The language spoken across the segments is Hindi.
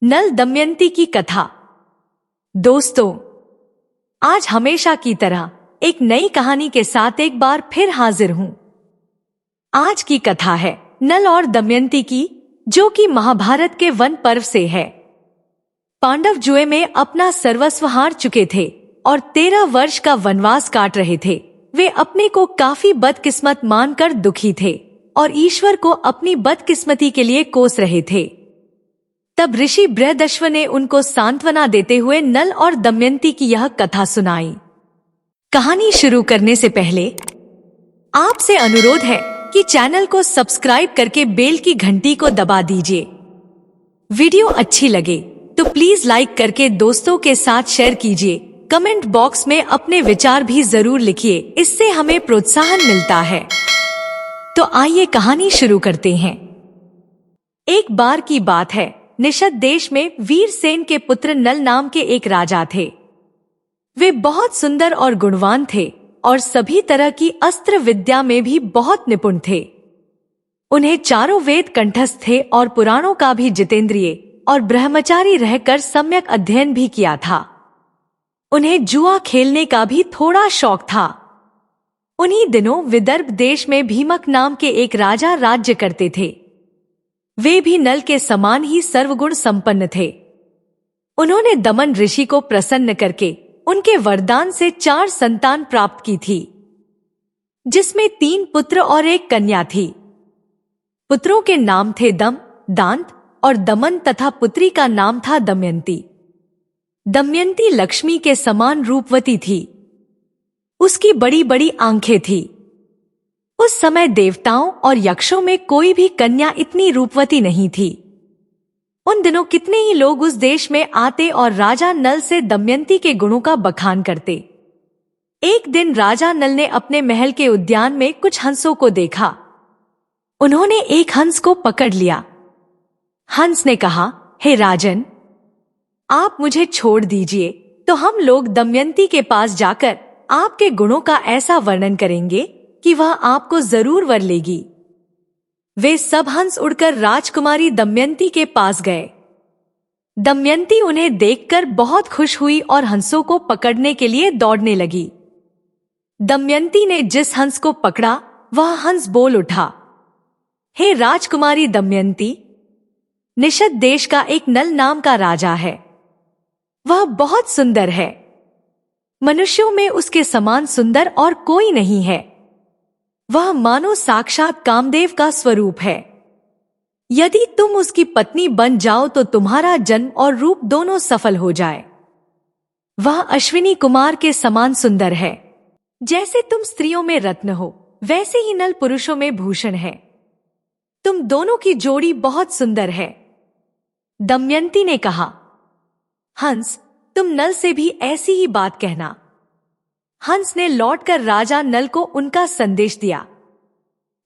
नल दमयंती की कथा। दोस्तों, आज हमेशा की तरह एक नई कहानी के साथ एक बार फिर हाजिर हूं। आज की कथा है नल और दमयंती की, जो कि महाभारत के वन पर्व से है। पांडव जुए में अपना सर्वस्व हार चुके थे और 13 वर्ष का वनवास काट रहे थे। वे अपने को काफी बदकिस्मत मानकर दुखी थे और ईश्वर को अपनी बदकिस्मती के लिए कोस रहे थे। तब ऋषि बृहदश्व ने उनको सांत्वना देते हुए नल और दमयंती की यह कथा सुनाई। कहानी शुरू करने से पहले आपसे अनुरोध है कि चैनल को सब्सक्राइब करके बेल की घंटी को दबा दीजिए। वीडियो अच्छी लगे तो प्लीज लाइक करके दोस्तों के साथ शेयर कीजिए। कमेंट बॉक्स में अपने विचार भी जरूर लिखिए, इससे हमें प्रोत्साहन मिलता है। तो आइए कहानी शुरू करते हैं। एक बार की बात है, निषद देश में वीरसेन के पुत्र नल नाम के एक राजा थे। वे बहुत सुंदर और गुणवान थे और सभी तरह की अस्त्र विद्या में भी बहुत निपुण थे। उन्हें चारों वेद कंठस्थ थे और पुराणों का भी जितेंद्रिय और ब्रह्मचारी रहकर सम्यक अध्ययन भी किया था। उन्हें जुआ खेलने का भी थोड़ा शौक था। उन्हीं दिनों विदर्भ देश में भीमक नाम के एक राजा राज्य करते थे। वे भी नल के समान ही सर्वगुण संपन्न थे। उन्होंने दमन ऋषि को प्रसन्न करके उनके वरदान से 4 संतान प्राप्त की थी, जिसमें 3 पुत्र और 1 कन्या थी। पुत्रों के नाम थे दम, दांत और दमन तथा पुत्री का नाम था दमयंती। दमयंती लक्ष्मी के समान रूपवती थी। उसकी बड़ी बड़ी आंखें थी। उस समय देवताओं और यक्षों में कोई भी कन्या इतनी रूपवती नहीं थी। उन दिनों कितने ही लोग उस देश में आते और राजा नल से दमयंती के गुणों का बखान करते। एक दिन राजा नल ने अपने महल के उद्यान में कुछ हंसों को देखा। उन्होंने एक हंस को पकड़ लिया। हंस ने कहा, हे राजन, आप मुझे छोड़ दीजिए तो हम लोग दमयंती के पास जाकर आपके गुणों का ऐसा वर्णन करेंगे कि वह आपको जरूर वर लेगी। वे सब हंस उड़कर राजकुमारी दमयंती के पास गए। दमयंती उन्हें देखकर बहुत खुश हुई और हंसों को पकड़ने के लिए दौड़ने लगी। दमयंती ने जिस हंस को पकड़ा वह हंस बोल उठा, हे राजकुमारी दमयंती, निषद देश का एक नल नाम का राजा है। वह बहुत सुंदर है। मनुष्यों में उसके समान सुंदर और कोई नहीं है। वह मानो साक्षात कामदेव का स्वरूप है। यदि तुम उसकी पत्नी बन जाओ तो तुम्हारा जन्म और रूप दोनों सफल हो जाए। वह अश्विनी कुमार के समान सुंदर है। जैसे तुम स्त्रियों में रत्न हो, वैसे ही नल पुरुषों में भूषण है। तुम दोनों की जोड़ी बहुत सुंदर है। दमयंती ने कहा, हंस, तुम नल से भी ऐसी ही बात कहना। हंस ने लौटकर राजा नल को उनका संदेश दिया।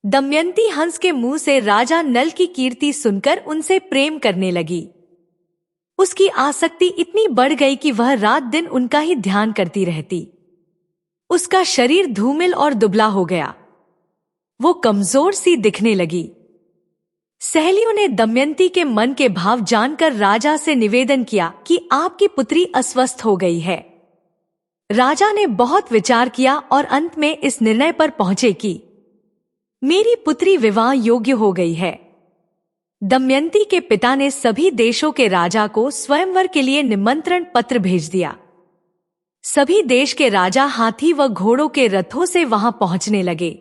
दमयंती हंस के मुंह से राजा नल की कीर्ति सुनकर उनसे प्रेम करने लगी। उसकी आसक्ति इतनी बढ़ गई कि वह रात दिन उनका ही ध्यान करती रहती। उसका शरीर धूमिल और दुबला हो गया। वो कमजोर सी दिखने लगी। सहेलियों ने दमयंती के मन के भाव जानकर राजा से निवेदन किया कि आपकी पुत्री अस्वस्थ हो गई है। राजा ने बहुत विचार किया और अंत में इस निर्णय पर पहुंचे कि मेरी पुत्री विवाह योग्य हो गई है। दमयंती के पिता ने सभी देशों के राजा को स्वयंवर के लिए निमंत्रण पत्र भेज दिया। सभी देश के राजा हाथी व घोड़ों के रथों से वहां पहुंचने लगे।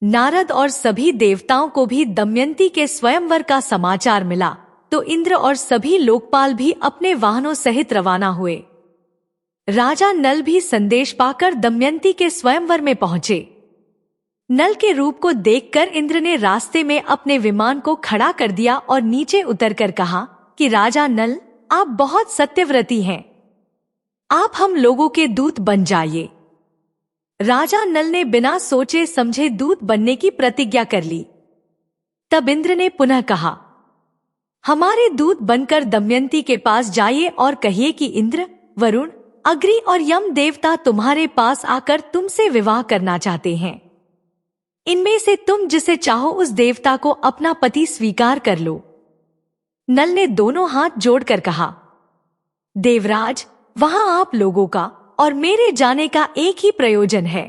नारद और सभी देवताओं को भी दमयंती के स्वयंवर का समाचार मिला तो इंद्र और सभी लोकपाल भी अपने वाहनों सहित रवाना हुए। राजा नल भी संदेश पाकर दमयंती के स्वयंवर में पहुंचे। नल के रूप को देखकर इंद्र ने रास्ते में अपने विमान को खड़ा कर दिया और नीचे उतरकर कहा कि राजा नल, आप बहुत सत्यव्रती हैं। आप हम लोगों के दूत बन जाइए। राजा नल ने बिना सोचे समझे दूत बनने की प्रतिज्ञा कर ली। तब इंद्र ने पुनः कहा, हमारे दूत बनकर दमयंती के पास जाइए और कहिए कि इंद्र, वरुण, अग्नि और यम देवता तुम्हारे पास आकर तुमसे विवाह करना चाहते हैं। इनमें से तुम जिसे चाहो उस देवता को अपना पति स्वीकार कर लो। नल ने दोनों हाथ जोड़कर कहा, देवराज, वहां आप लोगों का और मेरे जाने का एक ही प्रयोजन है,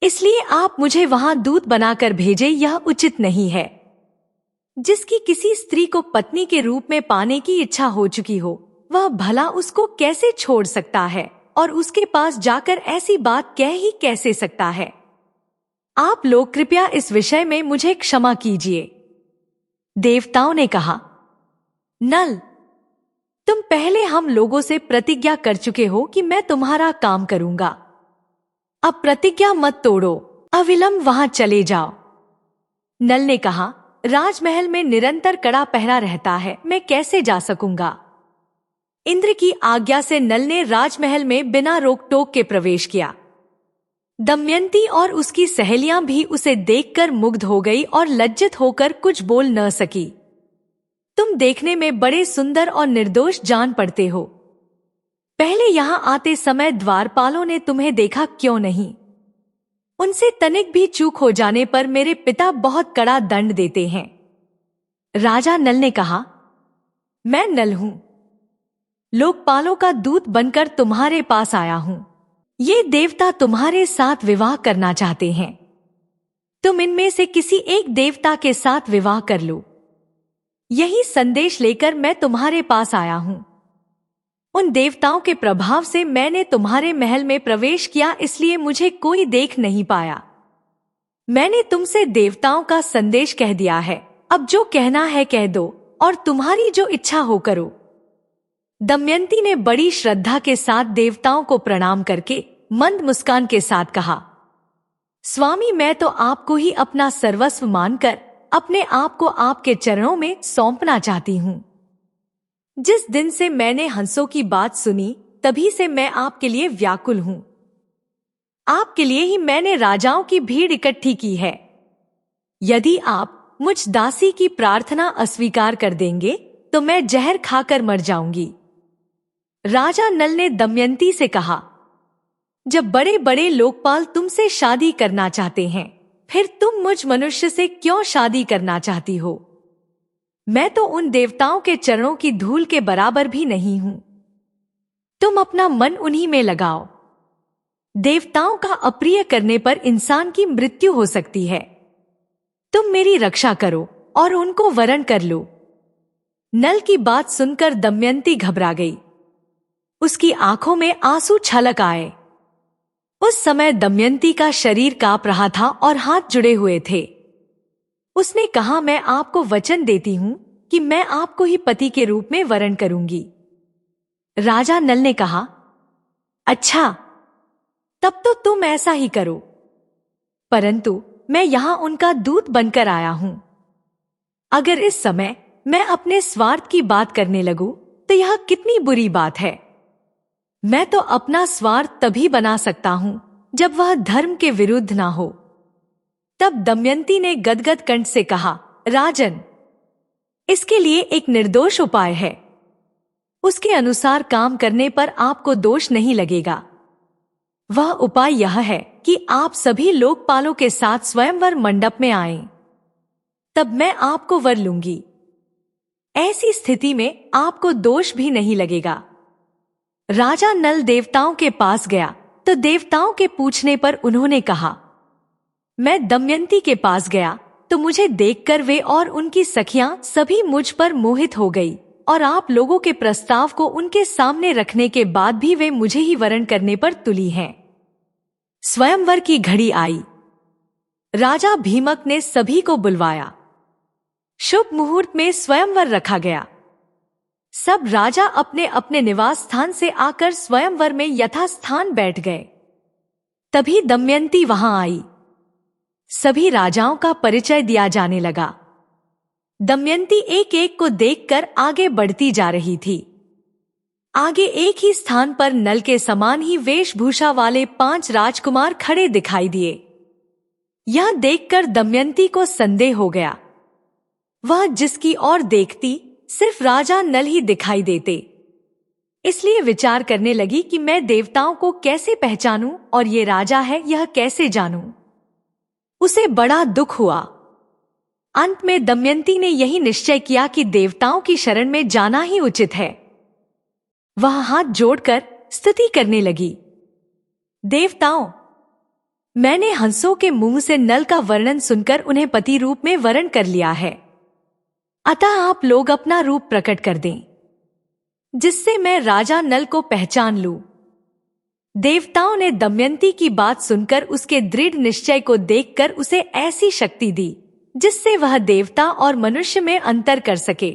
इसलिए आप मुझे वहां दूत बनाकर भेजे, यह उचित नहीं है। जिसकी किसी स्त्री को पत्नी के रूप में पाने की इच्छा हो चुकी हो, वह भला उसको कैसे छोड़ सकता है और उसके पास जाकर ऐसी बात कह ही कैसे सकता है। आप लोग कृपया इस विषय में मुझे क्षमा कीजिए। देवताओं ने कहा, नल, तुम पहले हम लोगों से प्रतिज्ञा कर चुके हो कि मैं तुम्हारा काम करूंगा। अब प्रतिज्ञा मत तोड़ो, अविलंब वहां चले जाओ। नल ने कहा, राजमहल में निरंतर कड़ा पहरा रहता है, मैं कैसे जा सकूंगा। इंद्र की आज्ञा से नल ने राजमहल में बिना रोक टोक के प्रवेश किया। दमयंती और उसकी सहेलियां भी उसे देखकर मुग्ध हो गई और लज्जित होकर कुछ बोल न सकी। तुम देखने में बड़े सुंदर और निर्दोष जान पड़ते हो। पहले यहां आते समय द्वारपालों ने तुम्हें देखा क्यों नहीं? उनसे तनिक भी चूक हो जाने पर मेरे पिता बहुत कड़ा दंड देते हैं। राजा नल ने कहा, मैं नल हूं, लोकपालों का दूत बनकर तुम्हारे पास आया हूं। ये देवता तुम्हारे साथ विवाह करना चाहते हैं। तुम इनमें से किसी एक देवता के साथ विवाह कर लो। यही संदेश लेकर मैं तुम्हारे पास आया हूं। उन देवताओं के प्रभाव से मैंने तुम्हारे महल में प्रवेश किया, इसलिए मुझे कोई देख नहीं पाया। मैंने तुमसे देवताओं का संदेश कह दिया है, अब जो कहना है कह दो और तुम्हारी जो इच्छा हो करो। दमयंती ने बड़ी श्रद्धा के साथ देवताओं को प्रणाम करके मंद मुस्कान के साथ कहा, स्वामी, मैं तो आपको ही अपना सर्वस्व मानकर अपने आप को आपके चरणों में सौंपना चाहती हूं। जिस दिन से मैंने हंसों की बात सुनी, तभी से मैं आपके लिए व्याकुल हूं। आपके लिए ही मैंने राजाओं की भीड़ इकट्ठी की है। यदि आप मुझ दासी की प्रार्थना अस्वीकार कर देंगे तो मैं जहर खाकर मर जाऊंगी। राजा नल ने दमयंती से कहा, जब बड़े बड़े लोकपाल तुमसे शादी करना चाहते हैं, फिर तुम मुझ मनुष्य से क्यों शादी करना चाहती हो? मैं तो उन देवताओं के चरणों की धूल के बराबर भी नहीं हूं। तुम अपना मन उन्हीं में लगाओ। देवताओं का अप्रिय करने पर इंसान की मृत्यु हो सकती है। तुम मेरी रक्षा करो और उनको वरण कर लो। नल की बात सुनकर दमयंती घबरा गई। उसकी आंखों में आंसू छलक आए। उस समय दमयंती का शरीर कांप रहा था और हाथ जुड़े हुए थे। उसने कहा, मैं आपको वचन देती हूं कि मैं आपको ही पति के रूप में वरण करूंगी। राजा नल ने कहा, अच्छा, तब तो तुम ऐसा ही करो, परंतु मैं यहां उनका दूत बनकर आया हूं। अगर इस समय मैं अपने स्वार्थ की बात करने लगूं तो यह कितनी बुरी बात है। मैं तो अपना स्वार्थ तभी बना सकता हूं जब वह धर्म के विरुद्ध ना हो। तब दमयंती ने गदगद कंठ से कहा, राजन, इसके लिए एक निर्दोष उपाय है। उसके अनुसार काम करने पर आपको दोष नहीं लगेगा। वह उपाय यह है कि आप सभी लोकपालों के साथ स्वयंवर मंडप में आएं। तब मैं आपको वर लूंगी। ऐसी स्थिति में आपको दोष भी नहीं लगेगा। राजा नल देवताओं के पास गया तो देवताओं के पूछने पर उन्होंने कहा, मैं दमयंती के पास गया तो मुझे देखकर वे और उनकी सखियां सभी मुझ पर मोहित हो गई, और आप लोगों के प्रस्ताव को उनके सामने रखने के बाद भी वे मुझे ही वरण करने पर तुली हैं। स्वयंवर की घड़ी आई। राजा भीमक ने सभी को बुलवाया। शुभ मुहूर्त में स्वयंवर रखा गया। सब राजा अपने अपने निवास स्थान से आकर स्वयंवर में यथास्थान बैठ गए। तभी दमयंती वहां आई। सभी राजाओं का परिचय दिया जाने लगा। दमयंती एक एक को देखकर आगे बढ़ती जा रही थी। आगे एक ही स्थान पर नल के समान ही वेशभूषा वाले 5 राजकुमार खड़े दिखाई दिए। यह देखकर दमयंती को संदेह हो गया। वह जिसकी ओर देखती सिर्फ राजा नल ही दिखाई देते। इसलिए विचार करने लगी कि मैं देवताओं को कैसे पहचानूं और ये राजा है यह कैसे जानूं। उसे बड़ा दुख हुआ। अंत में दमयंती ने यही निश्चय किया कि देवताओं की शरण में जाना ही उचित है। वह हाथ जोड़कर स्तुति करने लगी। देवताओं, मैंने हंसों के मुंह से नल का वर्णन सुनकर उन्हें पति रूप में वरण कर लिया है, अतः आप लोग अपना रूप प्रकट कर दें, जिससे मैं राजा नल को पहचान लूं। देवताओं ने दमयंती की बात सुनकर उसके दृढ़ निश्चय को देखकर उसे ऐसी शक्ति दी जिससे वह देवता और मनुष्य में अंतर कर सके।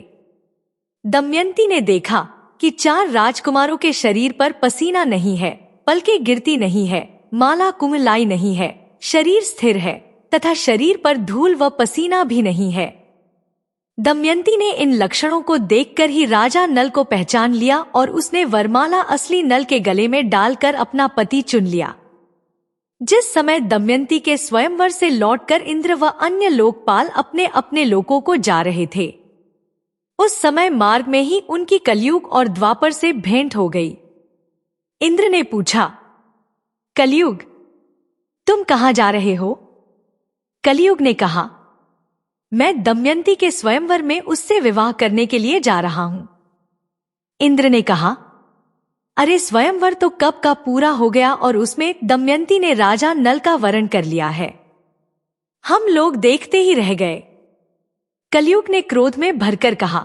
दमयंती ने देखा कि 4 राजकुमारों के शरीर पर पसीना नहीं है, पलकें गिरती नहीं है, माला कुमलाई नहीं है, शरीर स्थिर है तथा शरीर पर धूल व पसीना भी नहीं है। दमयंती ने इन लक्षणों को देखकर ही राजा नल को पहचान लिया और उसने वरमाला असली नल के गले में डालकर अपना पति चुन लिया। जिस समय दमयंती के स्वयंवर से लौटकर इंद्र व अन्य लोकपाल अपने अपने लोकों को जा रहे थे, उस समय मार्ग में ही उनकी कलयुग और द्वापर से भेंट हो गई। इंद्र ने पूछा, कलयुग, तुम कहां जा रहे हो? कलयुग ने कहा, मैं दमयंती के स्वयंवर में उससे विवाह करने के लिए जा रहा हूं। इंद्र ने कहा, अरे स्वयंवर तो कब का पूरा हो गया और उसमें दमयंती ने राजा नल का वरण कर लिया है, हम लोग देखते ही रह गए। कलयुग ने क्रोध में भरकर कहा,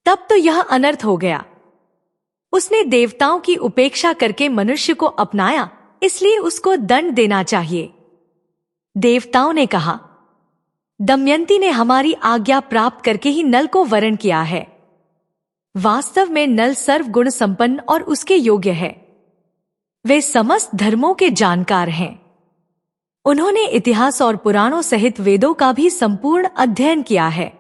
तब तो यह अनर्थ हो गया। उसने देवताओं की उपेक्षा करके मनुष्य को अपनाया, इसलिए उसको दंड देना चाहिए। देवताओं ने कहा, दमयंती ने हमारी आज्ञा प्राप्त करके ही नल को वरण किया है। वास्तव में नल सर्वगुण संपन्न और उसके योग्य है। वे समस्त धर्मों के जानकार हैं। उन्होंने इतिहास और पुराणों सहित वेदों का भी संपूर्ण अध्ययन किया है।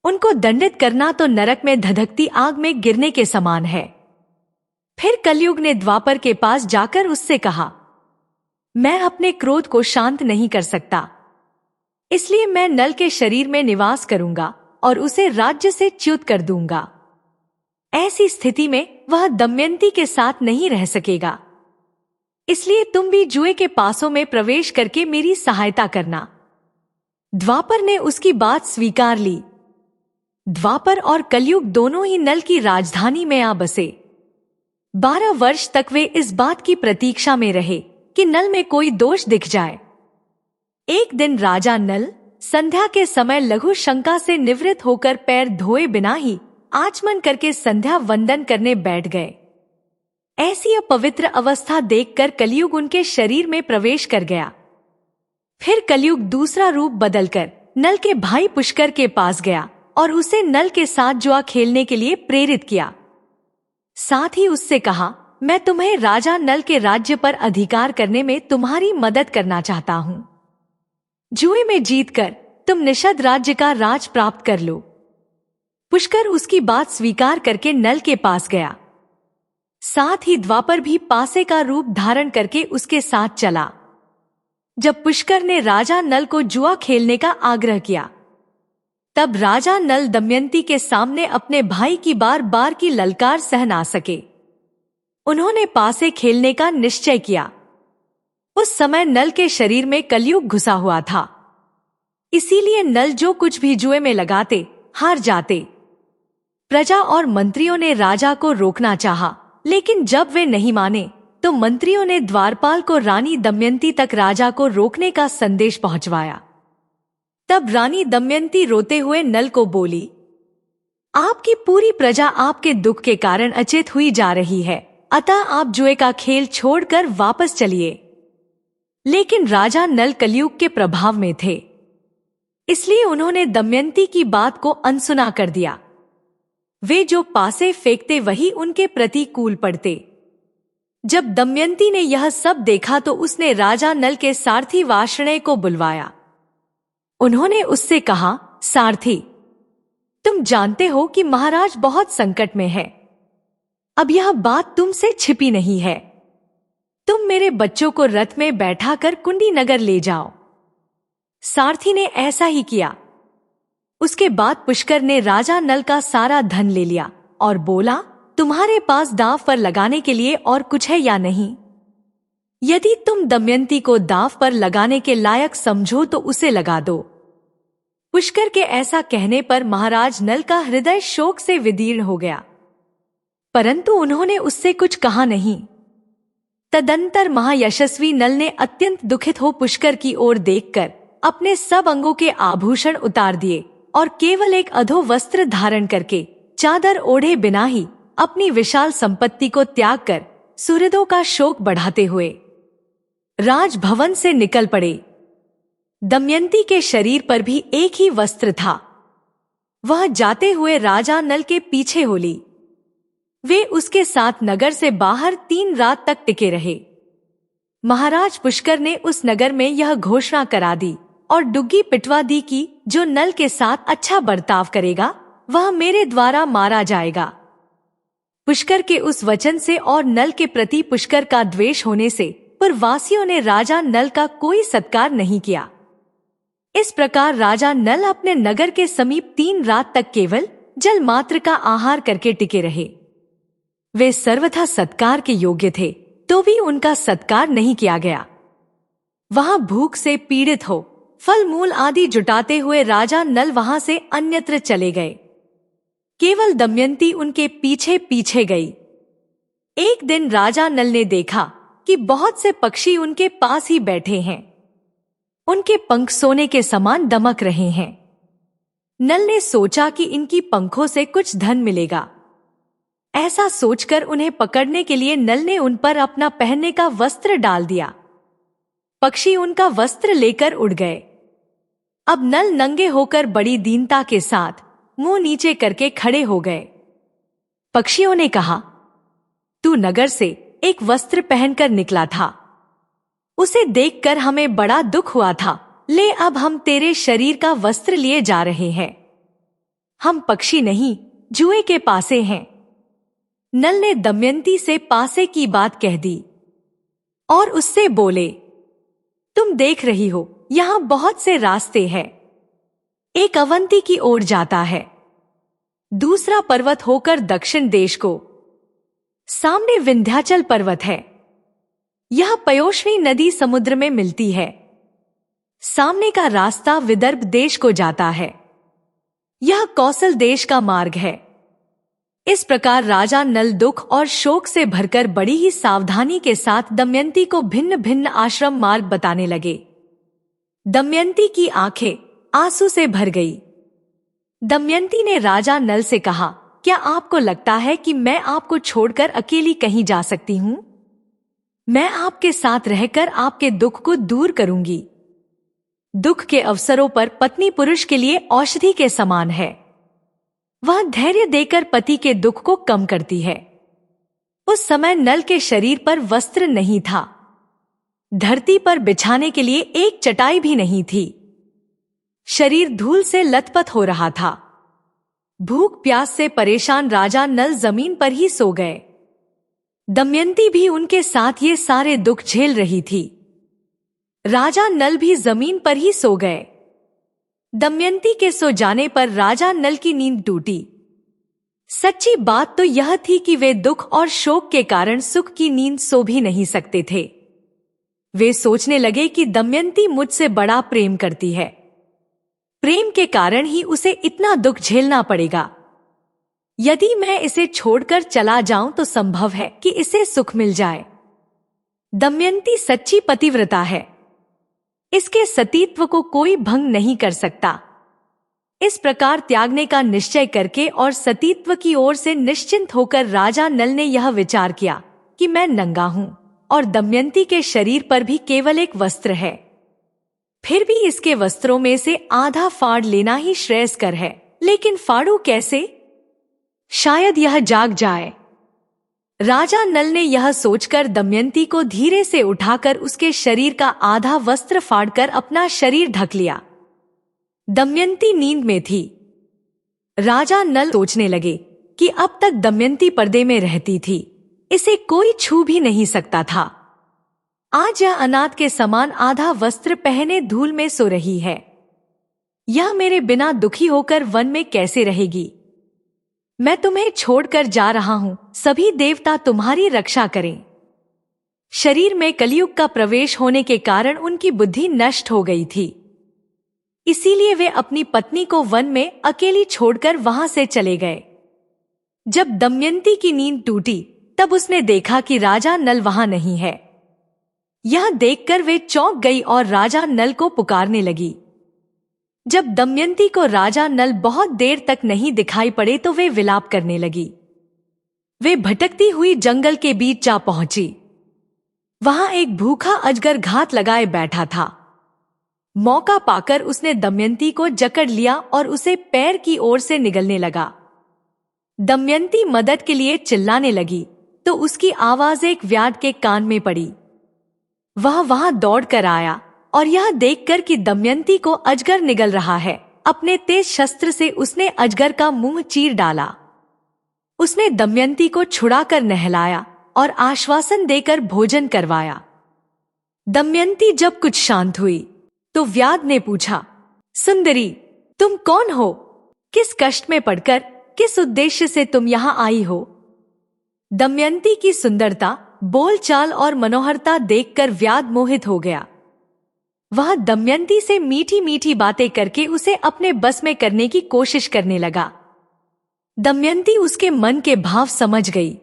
उनको दंडित करना तो नरक में धधकती आग में गिरने के समान है। फिर कलयुग ने द्वापर के पास जाकर उससे कहा, मैं अपने क्रोध को शांत नहीं कर सकता, इसलिए मैं नल के शरीर में निवास करूंगा और उसे राज्य से च्युत कर दूंगा। ऐसी स्थिति में वह दमयंती के साथ नहीं रह सकेगा, इसलिए तुम भी जुए के पासों में प्रवेश करके मेरी सहायता करना। द्वापर ने उसकी बात स्वीकार ली। द्वापर और कलयुग दोनों ही नल की राजधानी में आ बसे। 12 वर्ष तक वे इस बात की प्रतीक्षा में रहे कि नल में कोई दोष दिख जाए। एक दिन राजा नल संध्या के समय लघु शंका से निवृत्त होकर पैर धोए बिना ही आचमन करके संध्या वंदन करने बैठ गए। ऐसी अपवित्र अवस्था देखकर कलयुग उनके शरीर में प्रवेश कर गया। फिर कलयुग दूसरा रूप बदलकर नल के भाई पुष्कर के पास गया और उसे नल के साथ जुआ खेलने के लिए प्रेरित किया। साथ ही उससे कहा, मैं तुम्हें राजा नल के राज्य पर अधिकार करने में तुम्हारी मदद करना चाहता हूं। जुए में जीतकर तुम निषद राज्य का राज प्राप्त कर लो। पुष्कर उसकी बात स्वीकार करके नल के पास गया। साथ ही द्वापर भी पासे का रूप धारण करके उसके साथ चला। जब पुष्कर ने राजा नल को जुआ खेलने का आग्रह किया, तब राजा नल दमयंती के सामने अपने भाई की बार बार की ललकार सह ना सके। उन्होंने पासे खेलने का निश्चय किया। उस समय नल के शरीर में कलयुग घुसा हुआ था, इसीलिए नल जो कुछ भी जुए में लगाते हार जाते। प्रजा और मंत्रियों ने राजा को रोकना चाहा, लेकिन जब वे नहीं माने तो मंत्रियों ने द्वारपाल को रानी दमयंती तक राजा को रोकने का संदेश पहुंचवाया। तब रानी दमयंती रोते हुए नल को बोली, आपकी पूरी प्रजा आपके दुख के कारण अचेत हुई जा रही है, अतः आप जुए का खेल छोड़कर वापस चलिए। लेकिन राजा नल कलयुग के प्रभाव में थे, इसलिए उन्होंने दमयंती की बात को अनसुना कर दिया। वे जो पासे फेंकते वही उनके प्रतिकूल पड़ते। जब दमयंती ने यह सब देखा तो उसने राजा नल के सारथी वार्ष्णेय को बुलवाया। उन्होंने उससे कहा, सारथी, तुम जानते हो कि महाराज बहुत संकट में है। अब यह बात तुमसे छिपी नहीं है। तुम मेरे बच्चों को रथ में बैठाकर कुंडी नगर ले जाओ। सारथी ने ऐसा ही किया। उसके बाद पुष्कर ने राजा नल का सारा धन ले लिया और बोला, तुम्हारे पास दांव पर लगाने के लिए और कुछ है या नहीं? यदि तुम दमयंती को दांव पर लगाने के लायक समझो तो उसे लगा दो। पुष्कर के ऐसा कहने पर महाराज नल का हृदय शोक से विदीर्ण हो गया, परंतु उन्होंने उससे कुछ कहा नहीं। तदंतर महायशस्वी नल ने अत्यंत दुखित हो पुष्कर की ओर देखकर अपने सब अंगों के आभूषण उतार दिए और केवल एक अधो वस्त्र धारण करके चादर ओढ़े बिना ही अपनी विशाल संपत्ति को त्याग कर सुहृदों का शोक बढ़ाते हुए राजभवन से निकल पड़े। दमयंती के शरीर पर भी एक ही वस्त्र था। वह जाते हुए राजा नल के पीछे हो ली। वे उसके साथ नगर से बाहर 3 रात तक टिके रहे। महाराज पुष्कर ने उस नगर में यह घोषणा करा दी और डुग्गी पिटवा दी कि जो नल के साथ अच्छा बर्ताव करेगा वह मेरे द्वारा मारा जाएगा। पुष्कर के उस वचन से और नल के प्रति पुष्कर का द्वेष होने से पुरवासियों ने राजा नल का कोई सत्कार नहीं किया। इस प्रकार राजा नल अपने नगर के समीप 3 रात तक केवल जल मात्र का आहार करके टिके रहे। वे सर्वथा सत्कार के योग्य थे, तो भी उनका सत्कार नहीं किया गया। वहां भूख से पीड़ित हो फल मूल आदि जुटाते हुए राजा नल वहां से अन्यत्र चले गए। केवल दमयंती उनके पीछे पीछे गई। एक दिन राजा नल ने देखा कि बहुत से पक्षी उनके पास ही बैठे हैं। उनके पंख सोने के समान दमक रहे हैं। नल ने सोचा कि इनकी पंखों से कुछ धन मिलेगा। ऐसा सोचकर उन्हें पकड़ने के लिए नल ने उन पर अपना पहनने का वस्त्र डाल दिया। पक्षी उनका वस्त्र लेकर उड़ गए। अब नल नंगे होकर बड़ी दीनता के साथ मुंह नीचे करके खड़े हो गए। पक्षियों ने कहा, तू नगर से एक वस्त्र पहनकर निकला था, उसे देखकर हमें बड़ा दुख हुआ था। ले अब हम तेरे शरीर का वस्त्र लिए जा रहे हैं। हम पक्षी नहीं, जुए के पासे हैं। नल ने दमयंती से पासे की बात कह दी और उससे बोले, तुम देख रही हो यहां बहुत से रास्ते हैं। एक अवंती की ओर जाता है, दूसरा पर्वत होकर दक्षिण देश को। सामने विंध्याचल पर्वत है। यह पयोष्णी नदी समुद्र में मिलती है। सामने का रास्ता विदर्भ देश को जाता है। यह कौशल देश का मार्ग है। इस प्रकार राजा नल दुख और शोक से भरकर बड़ी ही सावधानी के साथ दमयंती को भिन्न भिन्न आश्रम मार्ग बताने लगे। दमयंती की आंखें आंसू से भर गई। दमयंती ने राजा नल से कहा, क्या आपको लगता है कि मैं आपको छोड़कर अकेली कहीं जा सकती हूँ? मैं आपके साथ रहकर आपके दुख को दूर करूंगी। दुख के अवसरों पर पत्नी पुरुष के लिए औषधि के समान है। वह धैर्य देकर पति के दुख को कम करती है। उस समय नल के शरीर पर वस्त्र नहीं था। धरती पर बिछाने के लिए एक चटाई भी नहीं थी। शरीर धूल से लथपथ हो रहा था। भूख प्यास से परेशान राजा नल जमीन पर ही सो गए। दमयंती भी उनके साथ ये सारे दुख झेल रही थी। राजा नल भी जमीन पर ही सो गए। दमयंती के सो जाने पर राजा नल की नींद टूटी। सच्ची बात तो यह थी कि वे दुख और शोक के कारण सुख की नींद सो भी नहीं सकते थे। वे सोचने लगे कि दमयंती मुझसे बड़ा प्रेम करती है। प्रेम के कारण ही उसे इतना दुख झेलना पड़ेगा। यदि मैं इसे छोड़कर चला जाऊं तो संभव है कि इसे सुख मिल जाए। दमयंती सच्ची पतिव्रता है। इसके सतीत्व को कोई भंग नहीं कर सकता। इस प्रकार त्यागने का निश्चय करके और सतीत्व की ओर से निश्चिंत होकर राजा नल ने यह विचार किया कि मैं नंगा हूं और दमयंती के शरीर पर भी केवल एक वस्त्र है। फिर भी इसके वस्त्रों में से आधा फाड़ लेना ही श्रेयस्कर है। लेकिन फाड़ू कैसे? शायद यह जाग जाए। राजा नल ने यह सोचकर दमयंती को धीरे से उठाकर उसके शरीर का आधा वस्त्र फाड़कर अपना शरीर ढक लिया। दमयंती नींद में थी। राजा नल सोचने लगे कि अब तक दमयंती पर्दे में रहती थी, इसे कोई छू भी नहीं सकता था। आज यह अनाथ के समान आधा वस्त्र पहने धूल में सो रही है। यह मेरे बिना दुखी होकर वन में कैसे रहेगी? मैं तुम्हें छोड़कर जा रहा हूं, सभी देवता तुम्हारी रक्षा करें। शरीर में कलयुग का प्रवेश होने के कारण उनकी बुद्धि नष्ट हो गई थी। इसीलिए वे अपनी पत्नी को वन में अकेली छोड़कर वहां से चले गए। जब दमयंती की नींद टूटी तब उसने देखा कि राजा नल वहां नहीं है। यह देखकर वे चौंक गई और राजा नल को पुकारने लगी। जब दमयंती को राजा नल बहुत देर तक नहीं दिखाई पड़े तो वे विलाप करने लगी। वे भटकती हुई जंगल के बीच जा पहुंची। वहां एक भूखा अजगर घात लगाए बैठा था। मौका पाकर उसने दमयंती को जकड़ लिया और उसे पैर की ओर से निगलने लगा। दमयंती मदद के लिए चिल्लाने लगी तो उसकी आवाज एक व्याध के कान में पड़ी। वह वहां दौड़कर आया और यह देखकर कि दमयंती को अजगर निगल रहा है, अपने तेज शस्त्र से उसने अजगर का मुंह चीर डाला। उसने दमयंती को छुड़ाकर नहलाया और आश्वासन देकर भोजन करवाया। दमयंती जब कुछ शांत हुई तो व्याध ने पूछा, सुंदरी, तुम कौन हो? किस कष्ट में पड़कर, किस उद्देश्य से तुम यहाँ आई हो? दमयंती की सुंदरता, बोलचाल और मनोहरता देखकर व्याध मोहित हो गया। वह दमयंती से मीठी मीठी बातें करके उसे अपने बस में करने की कोशिश करने लगा। दमयंती उसके मन के भाव समझ गई।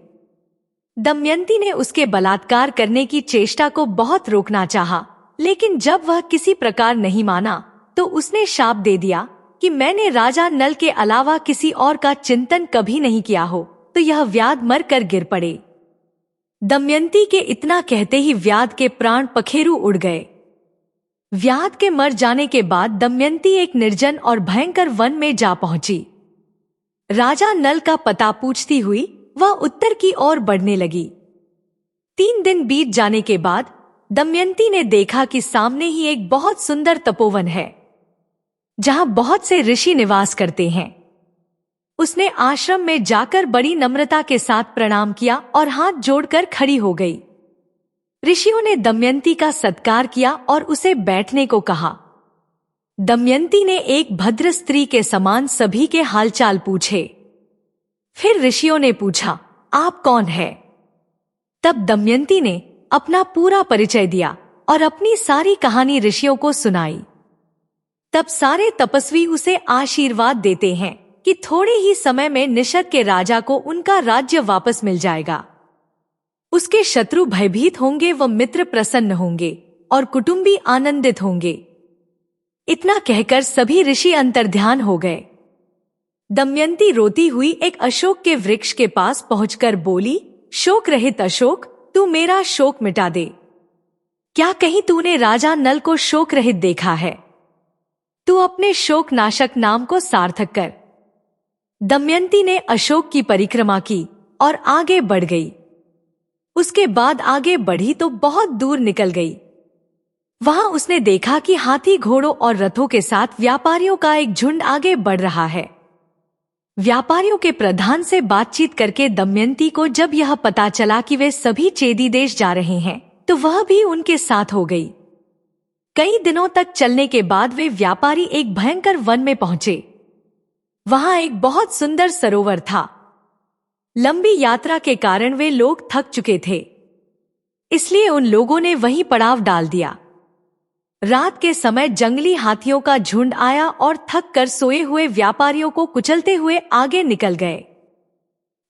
दमयंती ने उसके बलात्कार करने की चेष्टा को बहुत रोकना चाहा, लेकिन जब वह किसी प्रकार नहीं माना तो उसने शाप दे दिया कि मैंने राजा नल के अलावा किसी और का चिंतन कभी नहीं किया हो तो यह व्याध मर कर गिर पड़े। दमयंती के इतना कहते ही व्याध के प्राण पखेरु उड़ गए। व्याध के मर जाने के बाद दमयंती एक निर्जन और भयंकर वन में जा पहुंची। राजा नल का पता पूछती हुई वह उत्तर की ओर बढ़ने लगी। 3 दिन बीत जाने के बाद दमयंती ने देखा कि सामने ही एक बहुत सुंदर तपोवन है, जहां बहुत से ऋषि निवास करते हैं। उसने आश्रम में जाकर बड़ी नम्रता के साथ प्रणाम किया और हाथ जोड़कर खड़ी हो गई। ऋषियों ने दमयंती का सत्कार किया और उसे बैठने को कहा। दमयंती ने एक भद्र स्त्री के समान सभी के हालचाल पूछे। फिर ऋषियों ने पूछा, आप कौन है? तब दमयंती ने अपना पूरा परिचय दिया और अपनी सारी कहानी ऋषियों को सुनाई। तब सारे तपस्वी उसे आशीर्वाद देते हैं कि थोड़े ही समय में निषद के राजा को उनका राज्य वापस मिल जाएगा। उसके शत्रु भयभीत होंगे, व मित्र प्रसन्न होंगे और कुटुंबी आनंदित होंगे। इतना कहकर सभी ऋषि अंतर्ध्यान हो गए। दमयंती रोती हुई एक अशोक के वृक्ष के पास पहुंचकर बोली, शोक रहित अशोक, तू मेरा शोक मिटा दे। क्या कहीं तूने राजा नल को शोक रहित देखा है? तू अपने शोक नाशक नाम को सार्थक कर। दमयंती ने अशोक की परिक्रमा की और आगे बढ़ गई। उसके बाद आगे बढ़ी तो बहुत दूर निकल गई। वहां उसने देखा कि हाथी, घोड़ों और रथों के साथ व्यापारियों का एक झुंड आगे बढ़ रहा है। व्यापारियों के प्रधान से बातचीत करके दमयंती को जब यह पता चला कि वे सभी चेदी देश जा रहे हैं तो वह भी उनके साथ हो गई। कई दिनों तक चलने के बाद वे व्यापारी एक भयंकर वन में पहुंचे। वहां एक बहुत सुंदर सरोवर था। लंबी यात्रा के कारण वे लोग थक चुके थे, इसलिए उन लोगों ने वहीं पड़ाव डाल दिया। रात के समय जंगली हाथियों का झुंड आया और थक कर सोए हुए व्यापारियों को कुचलते हुए आगे निकल गए।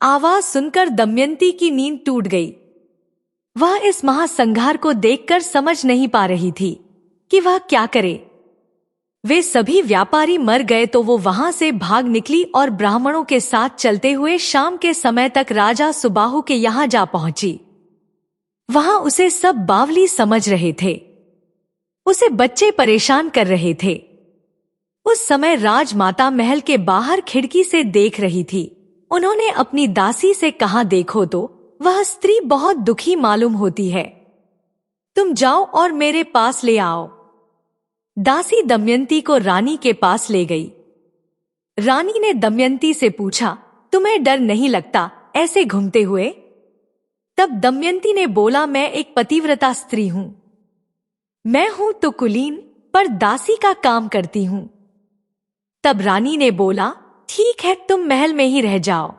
आवाज सुनकर दमयंती की नींद टूट गई। वह इस महासंहार को देखकर समझ नहीं पा रही थी कि वह क्या करे। वे सभी व्यापारी मर गए तो वो वहां से भाग निकली और ब्राह्मणों के साथ चलते हुए शाम के समय तक राजा सुबाहु के यहाँ जा पहुंची। वहां उसे सब बावली समझ रहे थे। उसे बच्चे परेशान कर रहे थे। उस समय राजमाता महल के बाहर खिड़की से देख रही थी। उन्होंने अपनी दासी से कहा, देखो तो वह स्त्री बहुत दुखी मालूम होती है, तुम जाओ और मेरे पास ले आओ। दासी दमयंती को रानी के पास ले गई। रानी ने दमयंती से पूछा, तुम्हें डर नहीं लगता ऐसे घूमते हुए? तब दमयंती ने बोला, मैं एक पतिव्रता स्त्री हूं। मैं हूं तो कुलीन, पर दासी का काम करती हूं। तब रानी ने बोला, ठीक है, तुम महल में ही रह जाओ।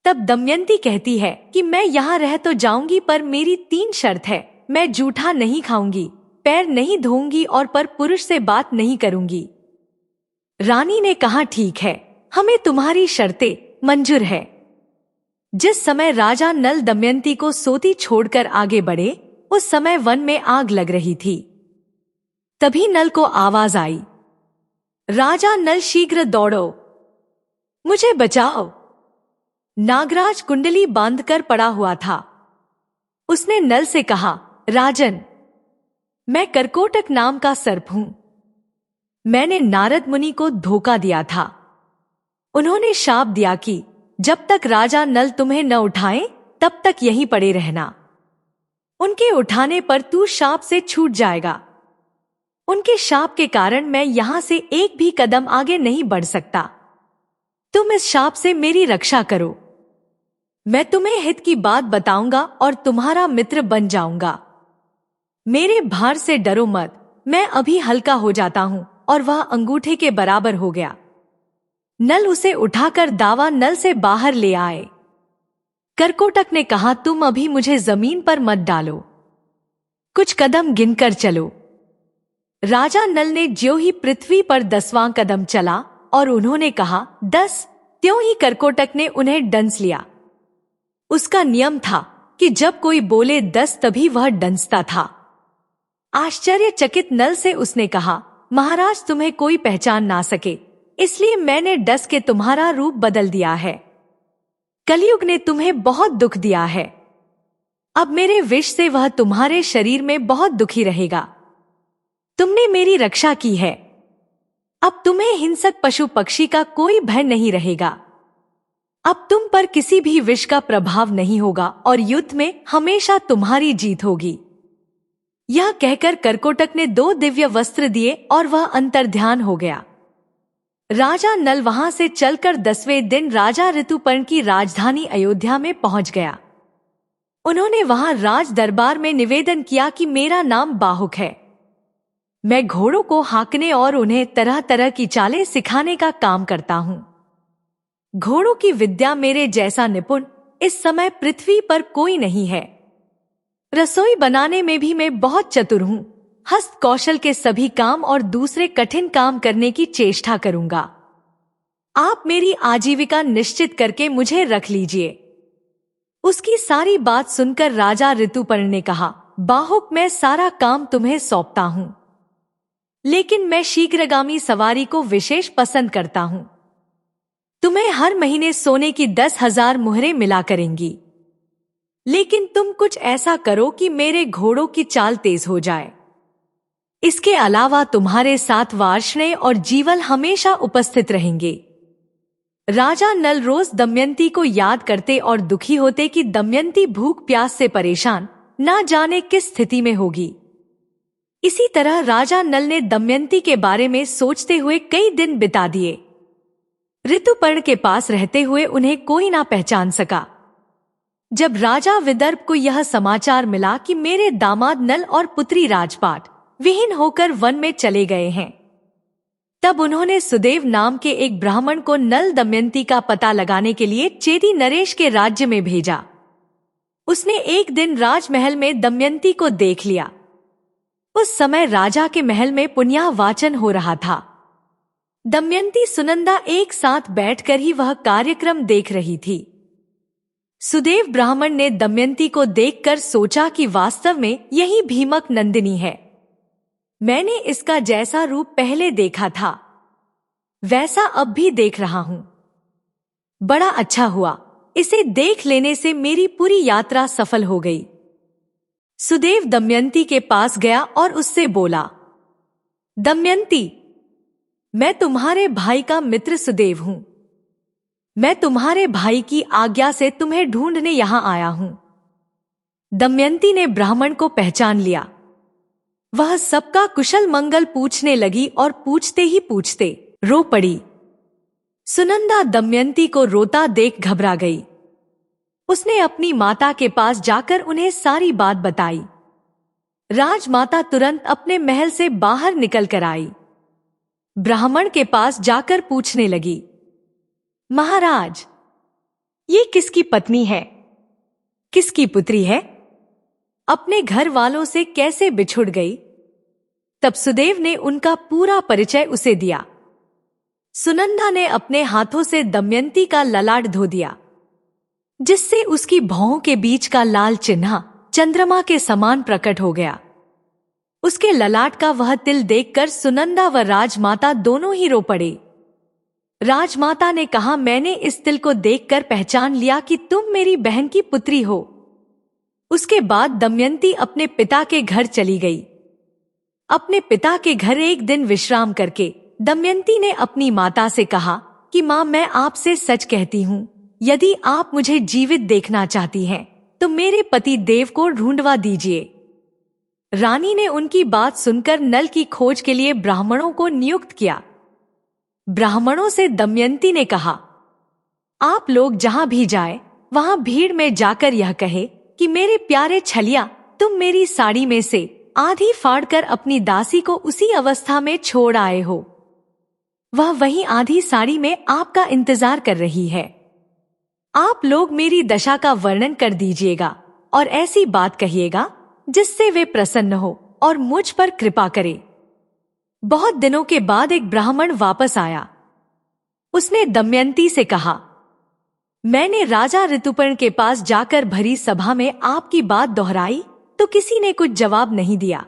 तब दमयंती कहती है कि मैं यहां रह तो जाऊंगी, पर मेरी 3 शर्त है। मैं जूठा नहीं खाऊंगी, पैर नहीं धोऊंगी और पर पुरुष से बात नहीं करूंगी। रानी ने कहा, ठीक है, हमें तुम्हारी शर्तें मंजूर है। जिस समय राजा नल दमयंती को सोती छोड़कर आगे बढ़े, उस समय वन में आग लग रही थी। तभी नल को आवाज आई, राजा नल शीघ्र दौड़ो, मुझे बचाओ। नागराज कुंडली बांधकर पड़ा हुआ था। उसने नल से कहा, राजन, मैं करकोटक नाम का सर्प हूं। मैंने नारद मुनि को धोखा दिया था। उन्होंने शाप दिया कि जब तक राजा नल तुम्हें न उठाए तब तक यहीं पड़े रहना। उनके उठाने पर तू शाप से छूट जाएगा। उनके शाप के कारण मैं यहां से एक भी कदम आगे नहीं बढ़ सकता। तुम इस शाप से मेरी रक्षा करो। मैं तुम्हें हित की बात बताऊंगा और तुम्हारा मित्र बन जाऊंगा। मेरे भार से डरो मत, मैं अभी हल्का हो जाता हूं। और वह अंगूठे के बराबर हो गया। नल उसे उठाकर दावा नल से बाहर ले आए। करकोटक ने कहा, तुम अभी मुझे जमीन पर मत डालो, कुछ कदम गिनकर चलो। राजा नल ने ज्यों ही पृथ्वी पर 10वां कदम चला और उन्होंने कहा, 10, त्यों ही करकोटक ने उन्हें डंस लिया। उसका नियम था कि जब कोई बोले 10 तभी वह डंसता था। आश्चर्यचकित नल से उसने कहा, महाराज, तुम्हें कोई पहचान ना सके, इसलिए मैंने डस के तुम्हारा रूप बदल दिया है। कलयुग ने तुम्हें बहुत दुख दिया है। अब मेरे विष से वह तुम्हारे शरीर में बहुत दुखी रहेगा। तुमने मेरी रक्षा की है, अब तुम्हें हिंसक पशु पक्षी का कोई भय नहीं रहेगा। अब तुम पर किसी भी विष का प्रभाव नहीं होगा और युद्ध में हमेशा तुम्हारी जीत होगी। यह कहकर करकोटक ने 2 दिव्य वस्त्र दिए और वह अंतर्ध्यान हो गया। राजा नल वहां से चलकर 10वें दिन राजा ऋतुपर्ण की राजधानी अयोध्या में पहुंच गया। उन्होंने वहां राज दरबार में निवेदन किया कि मेरा नाम बाहुक है। मैं घोड़ों को हाँकने और उन्हें तरह तरह की चालें सिखाने का काम करता हूं। घोड़ों की विद्या मेरे जैसा निपुण इस समय पृथ्वी पर कोई नहीं है। रसोई बनाने में भी मैं बहुत चतुर हूं। हस्त कौशल के सभी काम और दूसरे कठिन काम करने की चेष्टा करूंगा। आप मेरी आजीविका निश्चित करके मुझे रख लीजिए। उसकी सारी बात सुनकर राजा ऋतुपर्ण ने कहा, बाहुक, मैं सारा काम तुम्हें सौंपता हूं, लेकिन मैं शीघ्रगामी सवारी को विशेष पसंद करता हूं। तुम्हें हर महीने सोने की 10,000 मुहरें मिला करेंगी, लेकिन तुम कुछ ऐसा करो कि मेरे घोड़ों की चाल तेज हो जाए। इसके अलावा तुम्हारे साथ वार्ष्णेय और जीवल हमेशा उपस्थित रहेंगे। राजा नल रोज दमयंती को याद करते और दुखी होते कि दमयंती भूख प्यास से परेशान ना जाने किस स्थिति में होगी। इसी तरह राजा नल ने दमयंती के बारे में सोचते हुए कई दिन बिता दिए। ऋतुपर्ण के पास रहते हुए उन्हें कोई ना पहचान सका। जब राजा विदर्भ को यह समाचार मिला कि मेरे दामाद नल और पुत्री राजपाट विहीन होकर वन में चले गए हैं, तब उन्होंने सुदेव नाम के एक ब्राह्मण को नल दमयंती का पता लगाने के लिए चेदी नरेश के राज्य में भेजा। उसने एक दिन राजमहल में दमयंती को देख लिया। उस समय राजा के महल में पुण्या वाचन हो रहा था। दमयंती सुनंदा एक साथ बैठकर ही वह कार्यक्रम देख रही थी। सुदेव ब्राह्मण ने दमयंती को देखकर सोचा कि वास्तव में यही भीमक नंदिनी है। मैंने इसका जैसा रूप पहले देखा था वैसा अब भी देख रहा हूं। बड़ा अच्छा हुआ, इसे देख लेने से मेरी पूरी यात्रा सफल हो गई। सुदेव दमयंती के पास गया और उससे बोला, दमयंती, मैं तुम्हारे भाई का मित्र सुदेव हूं। मैं तुम्हारे भाई की आज्ञा से तुम्हें ढूंढने यहां आया हूं। दमयंती ने ब्राह्मण को पहचान लिया। वह सबका कुशल मंगल पूछने लगी और पूछते ही पूछते रो पड़ी। सुनंदा दमयंती को रोता देख घबरा गई। उसने अपनी माता के पास जाकर उन्हें सारी बात बताई। राजमाता तुरंत अपने महल से बाहर निकल कर आई। ब्राह्मण के पास जाकर पूछने लगी, महाराज, ये किसकी पत्नी है, किसकी पुत्री है, अपने घर वालों से कैसे बिछुड़ गई? तब सुदेव ने उनका पूरा परिचय उसे दिया। सुनंदा ने अपने हाथों से दमयंती का ललाट धो दिया, जिससे उसकी भौं के बीच का लाल चिन्ह चंद्रमा के समान प्रकट हो गया। उसके ललाट का वह तिल देखकर सुनंदा व राजमाता दोनों ही रो पड़े। राजमाता ने कहा, मैंने इस तिल को देखकर पहचान लिया कि तुम मेरी बहन की पुत्री हो। उसके बाद दमयंती अपने पिता के घर चली गई। अपने पिता के घर एक दिन विश्राम करके दमयंती ने अपनी माता से कहा कि माँ, मैं आपसे सच कहती हूँ, यदि आप मुझे जीवित देखना चाहती हैं तो मेरे पति देव को ढूंढवा दीजिए। रानी ने उनकी बात सुनकर नल की खोज के लिए ब्राह्मणों को नियुक्त किया। ब्राह्मणों से दमयंती ने कहा, आप लोग जहां भी जाएं, वहां भीड़ में जाकर यह कहे कि मेरे प्यारे छलिया, तुम मेरी साड़ी में से आधी फाड़कर अपनी दासी को उसी अवस्था में छोड़ आए हो। वह वहीं आधी साड़ी में आपका इंतजार कर रही है। आप लोग मेरी दशा का वर्णन कर दीजिएगा और ऐसी बात कहिएगा जिससे वे प्रसन्न हो और मुझ पर कृपा करे। बहुत दिनों के बाद एक ब्राह्मण वापस आया। उसने दमयंती से कहा, मैंने राजा ऋतुपर्ण के पास जाकर भरी सभा में आपकी बात दोहराई तो किसी ने कुछ जवाब नहीं दिया।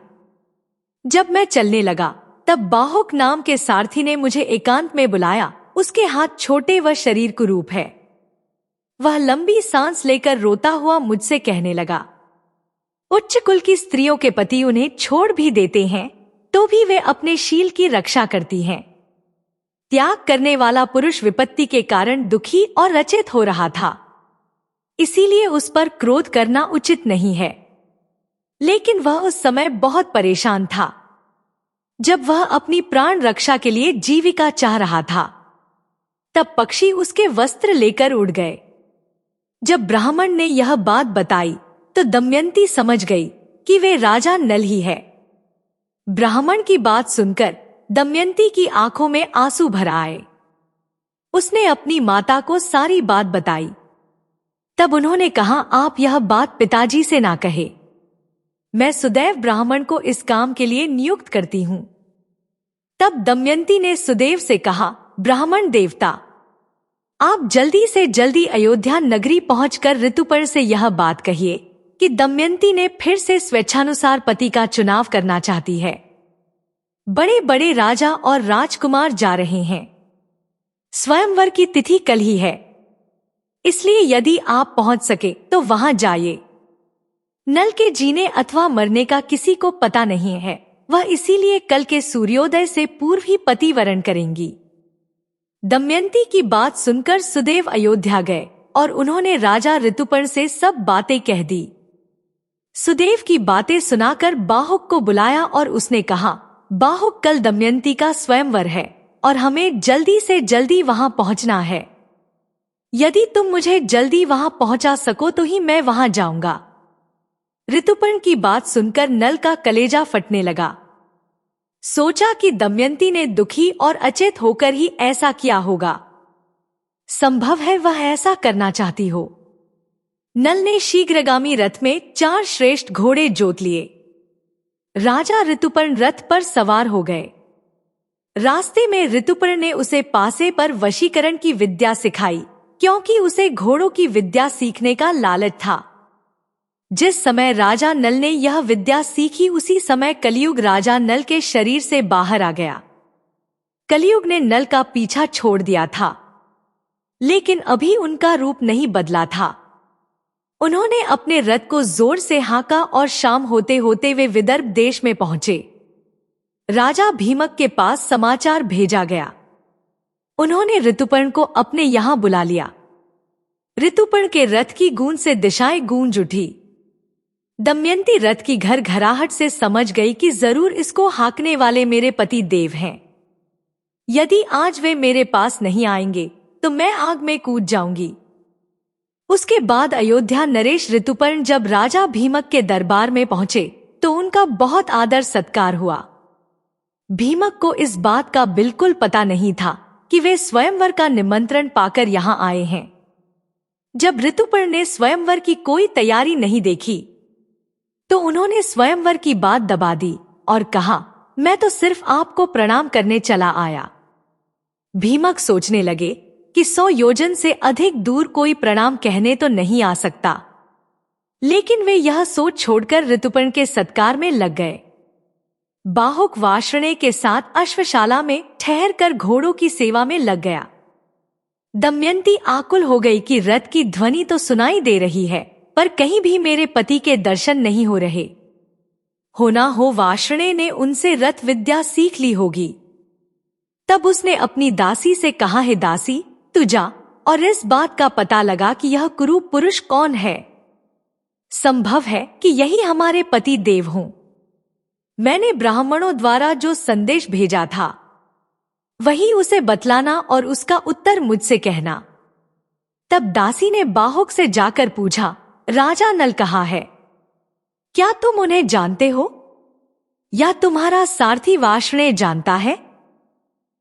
जब मैं चलने लगा तब बाहुक नाम के सारथी ने मुझे एकांत में बुलाया। उसके हाथ छोटे व शरीर कुरूप है। वह लंबी सांस लेकर रोता हुआ मुझसे कहने लगा, उच्च कुल की स्त्रियों के पति उन्हें छोड़ भी देते हैं तो भी वे अपने शील की रक्षा करती हैं। त्याग करने वाला पुरुष विपत्ति के कारण दुखी और अचेत हो रहा था, इसीलिए उस पर क्रोध करना उचित नहीं है। लेकिन वह उस समय बहुत परेशान था जब वह अपनी प्राण रक्षा के लिए जीविका चाह रहा था। तब पक्षी उसके वस्त्र लेकर उड़ गए। जब ब्राह्मण ने यह बात बताई तो दमयंती समझ गई कि वे राजा नल ही है। ब्राह्मण की बात सुनकर दमयंती की आंखों में आंसू भर आए। उसने अपनी माता को सारी बात बताई। तब उन्होंने कहा, आप यह बात पिताजी से ना कहे। मैं सुदैव ब्राह्मण को इस काम के लिए नियुक्त करती हूं। तब दमयंती ने सुदेव से कहा, ब्राह्मण देवता, आप जल्दी से जल्दी अयोध्या नगरी पहुंचकर ऋतुपर्ण से यह बात कहिए कि दमयंती ने फिर से स्वेच्छानुसार पति का चुनाव करना चाहती है। बड़े बड़े राजा और राजकुमार जा रहे हैं। स्वयंवर की तिथि कल ही है, इसलिए यदि आप पहुंच सके तो वहां जाइए। नल के जीने अथवा मरने का किसी को पता नहीं है, वह इसीलिए कल के सूर्योदय से पूर्व ही पति वरण करेंगी। दमयंती की बात सुनकर सुदेव अयोध्या गए और उन्होंने राजा ऋतुपर्ण से सब बातें कह दी। सुदेव की बातें सुनाकर बाहुक को बुलाया और उसने कहा, बाहुक, कल दमयंती का स्वयंवर है और हमें जल्दी से जल्दी वहां पहुंचना है। यदि तुम मुझे जल्दी वहां पहुंचा सको तो ही मैं वहां जाऊंगा। ऋतुपर्ण की बात सुनकर नल का कलेजा फटने लगा। सोचा कि दमयंती ने दुखी और अचेत होकर ही ऐसा किया होगा। संभव है वह ऐसा करना चाहती हो। नल ने शीघ्रगामी रथ में 4 श्रेष्ठ घोड़े जोत लिए। राजा ऋतुपर्ण रथ पर सवार हो गए। रास्ते में ऋतुपर्ण ने उसे पासे पर वशीकरण की विद्या सिखाई, क्योंकि उसे घोड़ों की विद्या सीखने का लालच था। जिस समय राजा नल ने यह विद्या सीखी उसी समय कलयुग राजा नल के शरीर से बाहर आ गया। कलयुग ने नल का पीछा छोड़ दिया था, लेकिन अभी उनका रूप नहीं बदला था। उन्होंने अपने रथ को जोर से हाँका और शाम होते होते वे विदर्भ देश में पहुंचे। राजा भीमक के पास समाचार भेजा गया। उन्होंने ऋतुपर्ण को अपने यहां बुला लिया। ऋतुपर्ण के रथ की गूंज से दिशाएं गूंज उठी। दमयंती रथ की घर घराहट से समझ गई कि जरूर इसको हाँकने वाले मेरे पति देव हैं। यदि आज वे मेरे पास नहीं आएंगे तो मैं आग में कूद जाऊंगी। उसके बाद अयोध्या नरेश ऋतुपर्ण जब राजा भीमक के दरबार में पहुंचे तो उनका बहुत आदर सत्कार हुआ। भीमक को इस बात का बिल्कुल पता नहीं था कि वे स्वयंवर का निमंत्रण पाकर यहाँ आए हैं। जब ऋतुपर्ण ने स्वयंवर की कोई तैयारी नहीं देखी तो उन्होंने स्वयंवर की बात दबा दी और कहा, मैं तो सिर्फ आपको प्रणाम करने चला आया। भीमक सोचने लगे कि 100 योजन से अधिक दूर कोई प्रणाम कहने तो नहीं आ सकता, लेकिन वे यह सोच छोड़कर ऋतुपर्ण के सत्कार में लग गए। बाहुक वार्ष्णेय के साथ अश्वशाला में ठहरकर घोड़ों की सेवा में लग गया। दमयंती आकुल हो गई कि रथ की ध्वनि तो सुनाई दे रही है, पर कहीं भी मेरे पति के दर्शन नहीं हो रहे। होना हो वार्ष्णेय ने उनसे रथ विद्या सीख ली होगी। तब उसने अपनी दासी से कहा, है दासी, तू जा और इस बात का पता लगा कि यह कुरूप पुरुष कौन है। संभव है कि यही हमारे पति देव हों। मैंने ब्राह्मणों द्वारा जो संदेश भेजा था वही उसे बतलाना और उसका उत्तर मुझसे कहना। तब दासी ने बाहुक से जाकर पूछा, राजा नल कहाँ है? क्या तुम उन्हें जानते हो या तुम्हारा सारथी वार्ष्णेय जानता है?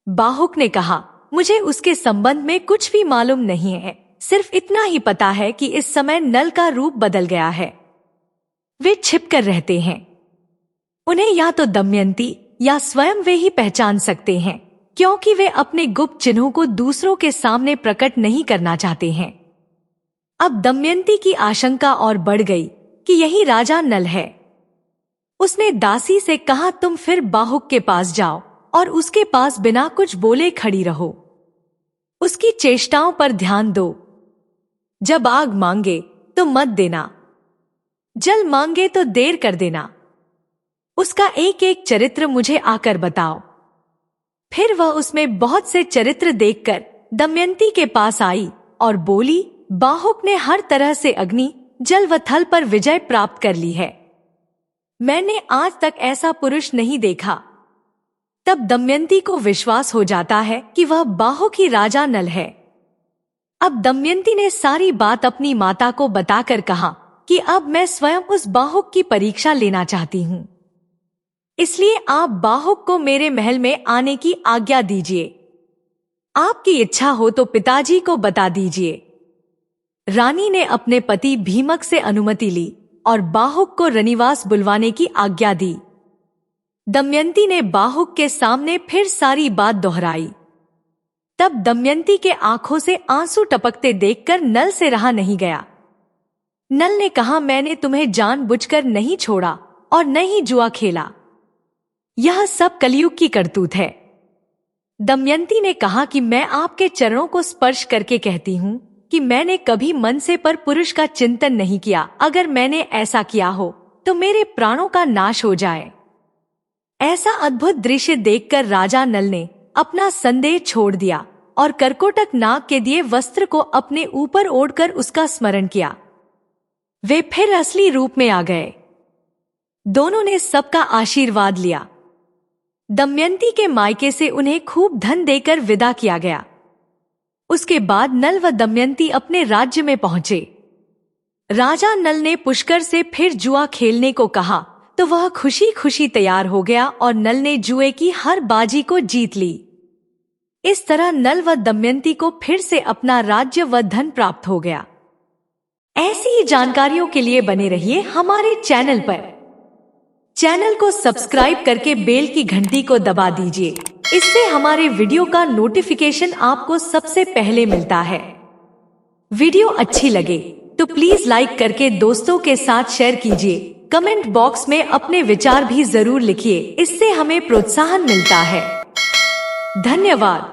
बाहुक ने कहा, मुझे उसके संबंध में कुछ भी मालूम नहीं है, सिर्फ इतना ही पता है कि इस समय नल का रूप बदल गया है। वे छिपकर रहते हैं। उन्हें या तो दमयंती या स्वयं वे ही पहचान सकते हैं, क्योंकि वे अपने गुप्त चिन्हों को दूसरों के सामने प्रकट नहीं करना चाहते हैं। अब दमयंती की आशंका और बढ़ गई कि यही राजा नल है। उसने दासी से कहा, तुम फिर बाहुक के पास जाओ और उसके पास बिना कुछ बोले खड़ी रहो। उसकी चेष्टाओं पर ध्यान दो। जब आग मांगे तो मत देना, जल मांगे तो देर कर देना। उसका एक एक चरित्र मुझे आकर बताओ। फिर वह उसमें बहुत से चरित्र देखकर दमयंती के पास आई और बोली, बाहुक ने हर तरह से अग्नि, जल व थल पर विजय प्राप्त कर ली है। मैंने आज तक ऐसा पुरुष नहीं देखा। तब दमयंती को विश्वास हो जाता है कि वह बाहुक ही राजा नल है। अब दमयंती ने सारी बात अपनी माता को बताकर कहा कि अब मैं स्वयं उस बाहुक की परीक्षा लेना चाहती हूँ, इसलिए आप बाहुक को मेरे महल में आने की आज्ञा दीजिए। आपकी इच्छा हो तो पिताजी को बता दीजिए। रानी ने अपने पति भीमक से अनुमति ली और बाहुक को रनिवास बुलवाने की आज्ञा दी। दमयंती ने बाहुक के सामने फिर सारी बात दोहराई। तब दमयंती के आंखों से आंसू टपकते देखकर नल से रहा नहीं गया। नल ने कहा, मैंने तुम्हें जानबूझकर नहीं छोड़ा और न ही जुआ खेला। यह सब कलयुग की करतूत है। दमयंती ने कहा कि मैं आपके चरणों को स्पर्श करके कहती हूँ कि मैंने कभी मन से पर पुरुष का चिंतन नहीं किया। अगर मैंने ऐसा किया हो तो मेरे प्राणों का नाश हो जाए। ऐसा अद्भुत दृश्य देखकर राजा नल ने अपना संदेह छोड़ दिया और करकोटक नाग के दिए वस्त्र को अपने ऊपर ओढ़कर उसका स्मरण किया। वे फिर असली रूप में आ गए। दोनों ने सबका आशीर्वाद लिया। दमयंती के मायके से उन्हें खूब धन देकर विदा किया गया। उसके बाद नल व दमयंती अपने राज्य में पहुंचे। राजा नल ने पुष्कर से फिर जुआ खेलने को कहा तो वह खुशी खुशी तैयार हो गया और नल ने जुए की हर बाजी को जीत ली। इस तरह नल व दमयंती को फिर से अपना राज्य व धन प्राप्त हो गया। ऐसी ही जानकारियों के लिए बने रहिए हमारे चैनल पर। चैनल को सब्सक्राइब करके बेल की घंटी को दबा दीजिए, इससे हमारे वीडियो का नोटिफिकेशन आपको सबसे पहले मिलता है। वीडियो अच्छी लगे तो प्लीज लाइक करके दोस्तों के साथ शेयर कीजिए। कमेंट बॉक्स में अपने विचार भी जरूर लिखिए, इससे हमें प्रोत्साहन मिलता है। धन्यवाद।